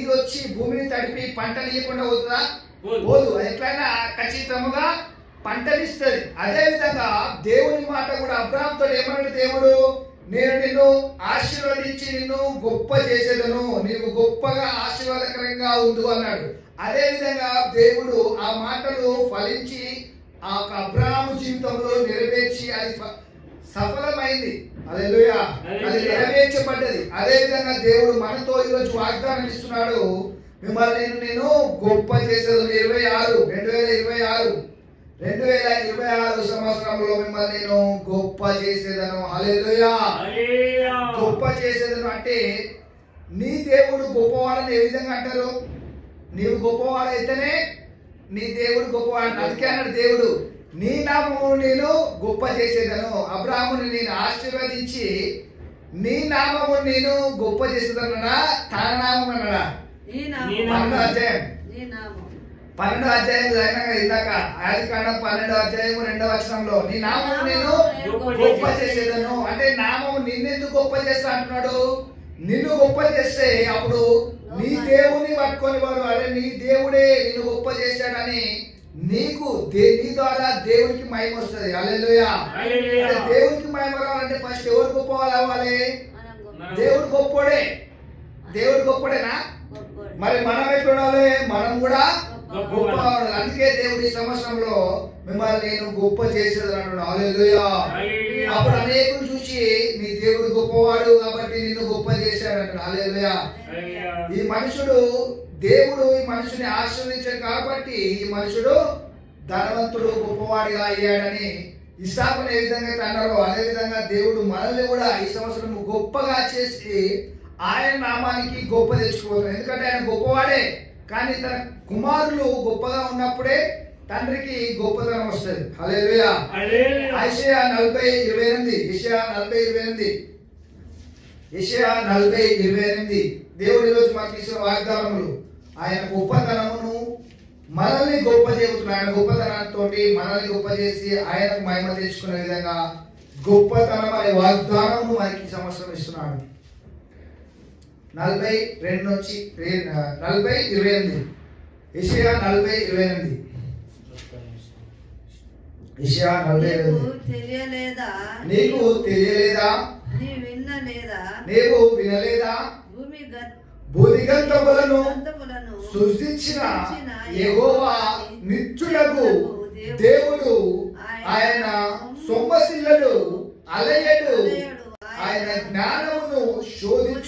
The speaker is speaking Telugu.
నీరు వచ్చి భూమిని తడిపి పంటనియకుండా పోతుందా? పోదు. అది ఎట్లయినా ఖచ్చితంగా పంటనిస్తుంది. అదే విధంగా దేవుని మాట కూడా అబ్రాహాముతో ఏమన్నాడు దేవుడు? నేను నిన్ను ఆశీర్వదించి నిన్ను గొప్ప చేసేదను, నీవు గొప్పగా ఆశీర్వాదకరంగా ఉండు అన్నాడు. అదే విధంగా దేవుడు ఆ మాటలు ఫలించి ఆ అబ్రాహాము జీవితంలో నెరవేర్చి అది సఫలమైంది. హల్లెలూయా. అది నెరవేర్చబడ్డది. అదే విధంగా దేవుడు మనతో ఈరోజు వాగ్దానం ఇస్తున్నాడు, మిమ్మల్ని నేను గొప్ప చేసేదను. 2026 సంవత్సరంలో మిమ్మల్ని నేను గొప్ప చేసేదను. హల్లెలూయా. గొప్ప చేసేదను అంటే నీ దేవుడు గొప్పవాడని ఏ విధంగా అంటారు? నీవు గొప్పవాడైతేనే నీ దేవుడు గొప్పవాడు. అందుకే అన్నాడు దేవుడు, నీ నామమును నేను గొప్ప చేసేదను. అబ్రాహాముని నేను ఆశీర్వదించి నీ నామమును నేను గొప్ప చేసేదన్నా, తన నామం అన్నాడా? 12వ అధ్యాయం 12వ అధ్యాయం ఇందాక ఆదికాండం 12వ అధ్యాయం 2వ వచనంలో నీ నామము నేను గొప్ప చేసేదను అంటే నామము నిన్నెందుకు గొప్ప చేస్తా అంటున్నాడు? నిన్ను గొప్ప చేస్తే అప్పుడు నీ దేవుని పట్టుకొని వారు అరే నీ దేవుడే నిన్ను గొప్ప చేశాడని నీకు నీ ద్వారా దేవునికి మహిమ వస్తుంది. హల్లెలూయా. దేవునికి మహిమ రావాలంటే ఫస్ట్ ఎవరు గొప్ప అవ్వాలి? దేవుడు గొప్పోడే. దేవుడు గొప్పడేనా? మరి మనం ఎట్లుండాలి? మనం కూడా గొప్ప. అందుకే దేవుడు ఈ సంవత్సరంలో మిమ్మల్ని నేను గొప్ప చేసేది అంటున్నాడు. హల్లెలూయా. అప్పుడు అనేకులు చూసి నీ దేవుడు గొప్పవాడు కాబట్టి నిన్ను గొప్ప చేశాడు అంటున్నాడు. హల్లెలూయా. ఈ మనుషుడు దేవుడు ఈ మనుషుని ఆశీర్వదించాడు కాబట్టి ఈ మనుషుడు ధనవంతుడు గొప్పవాడిగా అయ్యాడని ఇస్సాకును ఏ విధంగా అయితే అన్నారో అదే విధంగా దేవుడు మనల్ని కూడా ఈ సంవత్సరం గొప్పగా చేసి ఆయన నామానికి గొప్ప తెచ్చుకోవాలి. ఎందుకంటే ఆయన గొప్పవాడే, కానీ తన కుమారులు గొప్పగా ఉన్నప్పుడే తండ్రికి గొప్పతనం వస్తుంది. హల్లెలూయా. యెషయా 40:28 దేవుడి రోజు మాకు ఇచ్చిన వాగ్దానములు ఆయన గొప్పతనమును మనల్ని గొప్ప చేస్తున్నాడు. ఆయన గొప్పతనంతో మనల్ని గొప్ప చేసి ఆయనకు మహిమ తెచ్చుకునే విధంగా గొప్పతనం అనే వాగ్దానమును మనకి ఈ సంవత్సరం ఇస్తున్నాడు. 40:28 యెషయా 40:28 యెషయా 40:28 నీకు తెలియలేదా? నీవు వినలేదా? భూదిగంతములను సృష్టించిన యెహోవా నిత్యుడగు దేవుడు, ఆయన సొమ్మసిల్లడు, అలయడు, ఆయన జ్ఞానమును శోధించు.